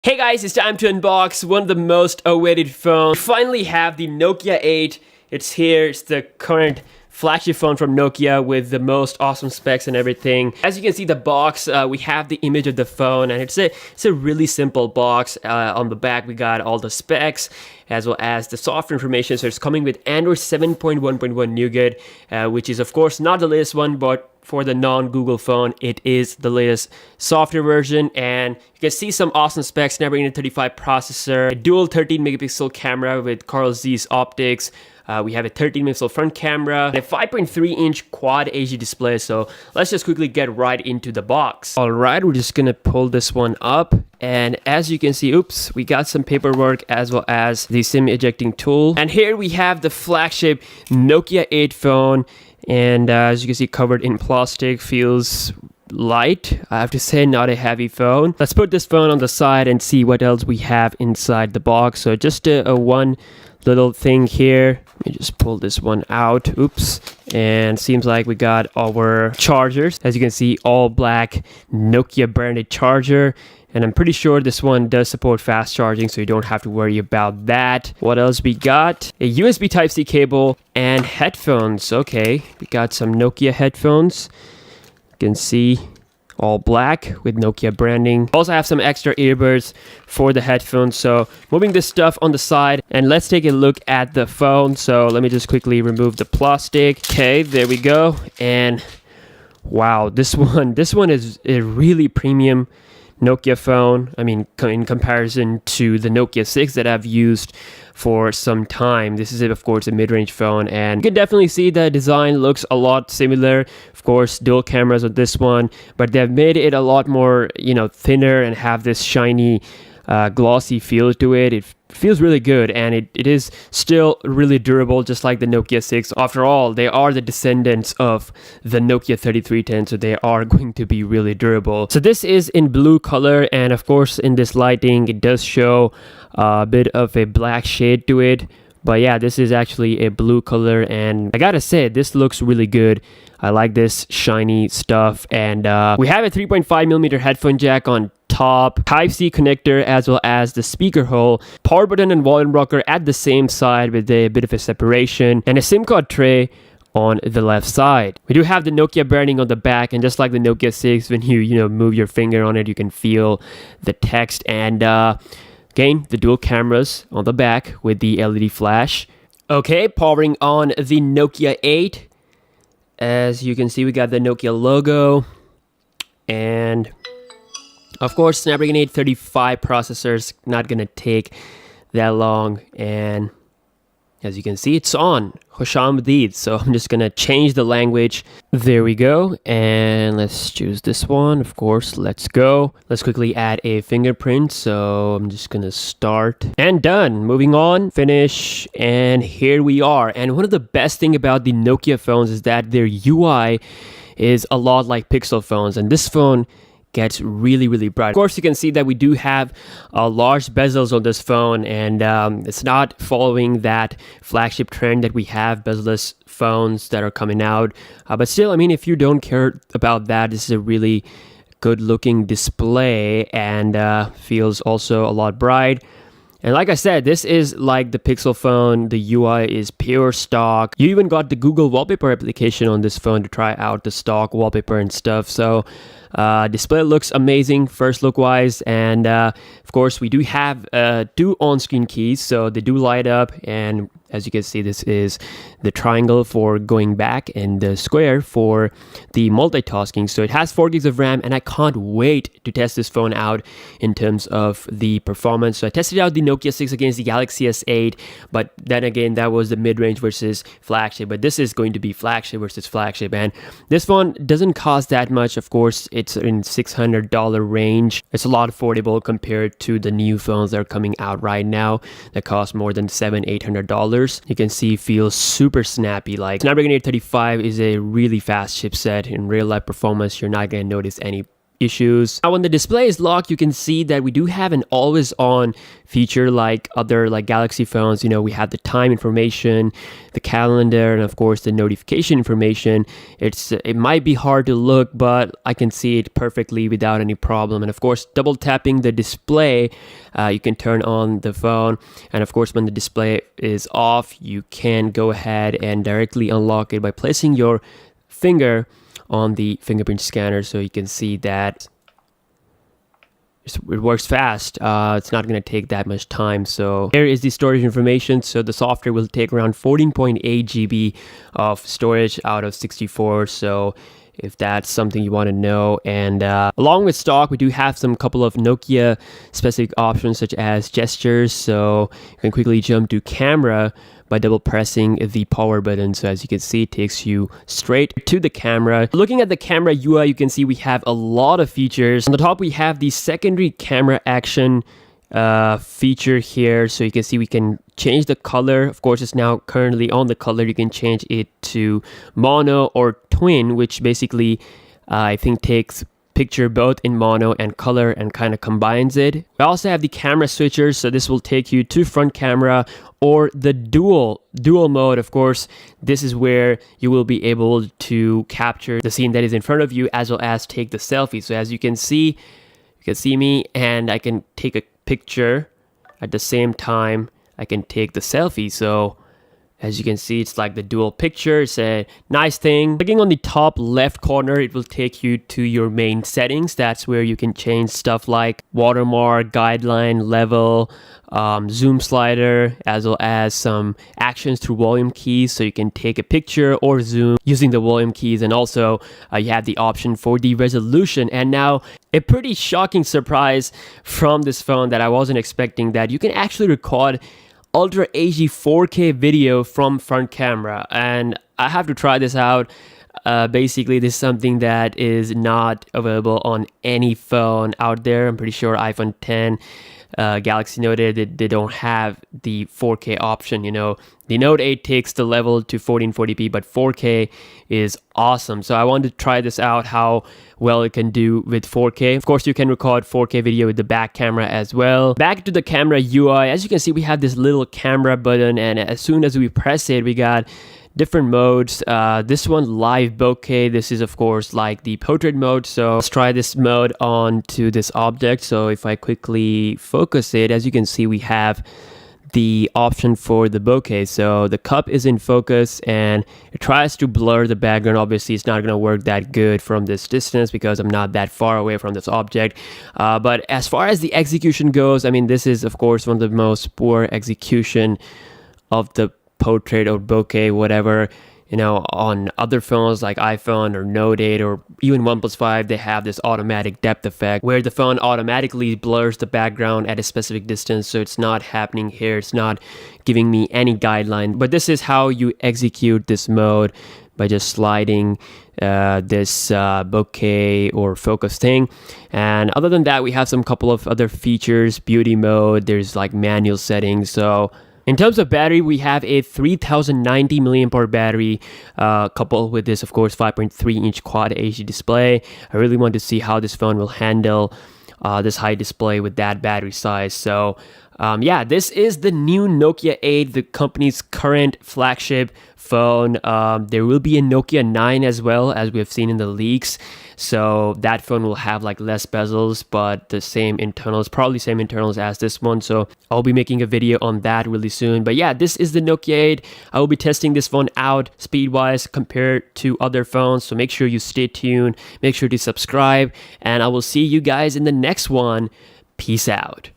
Hey guys, it's time to unbox one of the most awaited phones. We finally have the Nokia 8. It's here. It's the current flagship phone from Nokia with the most awesome specs and everything. As you can see the box, we have the image of the phone, and it's a really simple box. On the back we got all the specs as well as the software information. So it's coming with Android 7.1.1 Nougat, which is of course not the latest one, but for the non-Google phone, it is the latest software version, and you can see some awesome specs. Snapdragon 835 processor, a dual 13 megapixel camera with Carl Zeiss optics. We have a 13 megapixel front camera and a 5.3 inch quad HD display. So let's just quickly get right into the box. All right, we're just gonna pull this one up, and as you can see, oops, we got some paperwork as well as the SIM ejecting tool. And here we have the flagship Nokia 8 phone. And as you can see, covered in plastic, feels light. I have to say, not a heavy phone. Let's put this phone on the side and see what else we have inside the box. So just a one little thing here. Let me just pull this one out. Oops. And seems like we got our chargers. As you can see, all black Nokia branded charger. And I'm pretty sure this one does support fast charging, so you don't have to worry about that. What else we got? A USB Type-C cable and headphones. Okay, we got some Nokia headphones. You can see all black with Nokia branding. Also have some extra earbuds for the headphones. So moving this stuff on the side, and let's take a look at the phone. So let me just quickly remove the plastic. Okay, there we go. And wow, this one is a really premium Nokia phone. I mean, in comparison to the Nokia 6 that I've used for some time, this is of course a mid-range phone, and you can definitely see the design looks a lot similar. Of course, dual cameras on this one, but they've made it a lot more, thinner and have this shiny glossy feel to it. It feels really good, and it is still really durable, just like the Nokia 6. After all, they are the descendants of the Nokia 3310, so they are going to be really durable. So this is in blue color, and of course in this lighting it does show a bit of a black shade to it, but yeah, this is actually a blue color, and I gotta say, this looks really good. I like this shiny stuff. And we have a 3.5mm headphone jack on top, Type-C connector, as well as the speaker hole, power button and volume rocker at the same side with a bit of a separation, and a SIM card tray on the left side. We do have the Nokia branding on the back, and just like the Nokia 6, when you move your finger on it, you can feel the text. And again, the dual cameras on the back with the LED flash. Okay, powering on the Nokia 8. As you can see, we got the Nokia logo, and of course, Snapdragon 835 processors, not gonna take that long. And as you can see, it's on Hoshamdid. So I'm just gonna change the language. There we go. And let's choose this one. Of course, let's go. Let's quickly add a fingerprint. So I'm just gonna start and done. Moving on, finish, and here we are. And one of the best thing about the Nokia phones is that their UI is a lot like Pixel phones, and this phone gets really bright. Of course, you can see that we do have large bezels on this phone, and it's not following that flagship trend that we have bezel-less phones that are coming out. But still, I mean, if you don't care about that, this is a really good looking display, and feels also a lot bright. And like I said, this is like the Pixel phone. The UI is pure stock. You even got the Google wallpaper application on this phone to try out the stock wallpaper and stuff. So display looks amazing first look wise, and of course we do have 2 on-screen keys, so they do light up. And as you can see, this is the triangle for going back and the square for the multitasking. So it has 4 gigs of RAM, and I can't wait to test this phone out in terms of the performance. So I tested out the Nokia 6 against the Galaxy S8, but then again, that was the mid-range versus flagship. But this is going to be flagship versus flagship, and this phone doesn't cost that much. Of course, it's in $600 range. It's a lot affordable compared to the new phones that are coming out right now that cost more than $700-800. You can see feels super snappy. Like Snapdragon 835 is a really fast chipset. In real life performance, you're not going to notice any issues. Now when the display is locked, you can see that we do have an always on feature like other like Galaxy phones. You know, we have the time information, the calendar, and of course the notification information. It might be hard to look, but I can see it perfectly without any problem. And of course, double tapping the display, you can turn on the phone. And of course, when the display is off, you can go ahead and directly unlock it by placing your finger on the fingerprint scanner. So you can see that it works fast. It's not going to take that much time. So here is the storage information. So the software will take around 14.8 GB of storage out of 64. So if that's something you want to know. And along with stock, we do have some couple of Nokia specific options such as gestures. So you can quickly jump to camera by double pressing the power button. So as you can see, it takes you straight to the camera. Looking at the camera UI, you can see we have a lot of features. On the top, we have the secondary camera action feature here. So you can see we can change the color. Of course, it's now currently on the color. You can change it to mono or twin, which basically I think takes picture both in mono and color and kind of combines it. We also have the camera switchers, so this will take you to front camera or the dual mode. Of course, this is where you will be able to capture the scene that is in front of you as well as take the selfie. So as you can see me and I can take a picture at the same time I can take the selfie. So as you can see, it's like the dual picture. It's a nice thing. Clicking on the top left corner, it will take you to your main settings. That's where you can change stuff like watermark, guideline, level, zoom slider, as well as some actions through volume keys. So you can take a picture or zoom using the volume keys. And also you have the option for the resolution. And now a pretty shocking surprise from this phone that I wasn't expecting, that you can actually record Ultra HD 4K video from front camera. And I have to try this out. Basically, this is something that is not available on any phone out there. I'm pretty sure iPhone 10, Galaxy Note 8, they don't have the 4K option. You know, the Note 8 takes the level to 1440p, but 4K is awesome. So I wanted to try this out, how well it can do with 4K. Of course, you can record 4K video with the back camera as well. Back to the camera UI, as you can see, we have this little camera button, and as soon as we press it, we got different modes. This one, live bokeh. This is of course like the portrait mode. So let's try this mode on to this object. So if I quickly focus it, as you can see, we have the option for the bokeh. So the cup is in focus and it tries to blur the background. Obviously, it's not going to work that good from this distance because I'm not that far away from this object. But as far as the execution goes, I mean, this is of course one of the most poor execution of the portrait or bokeh, whatever, you know, on other phones like iPhone or Note 8 or even OnePlus 5, they have this automatic depth effect where the phone automatically blurs the background at a specific distance. So it's not happening here. It's not giving me any guideline. But this is how you execute this mode, by just sliding this bokeh or focus thing. And other than that, we have some couple of other features. Beauty mode, there's like manual settings. So in terms of battery, we have a 3090 mAh battery, coupled with this, of course, 5.3-inch Quad HD display. I really want to see how this phone will handle this high display with that battery size. So yeah, this is the new Nokia 8, the company's current flagship phone. There will be a Nokia 9 as well, as we have seen in the leaks. So that phone will have like less bezels, but the same internals, probably same internals as this one. So I'll be making a video on that really soon. But yeah, this is the Nokia 8. I will be testing this phone out speed-wise compared to other phones. So make sure you stay tuned. Make sure to subscribe. And I will see you guys in the next one. Peace out.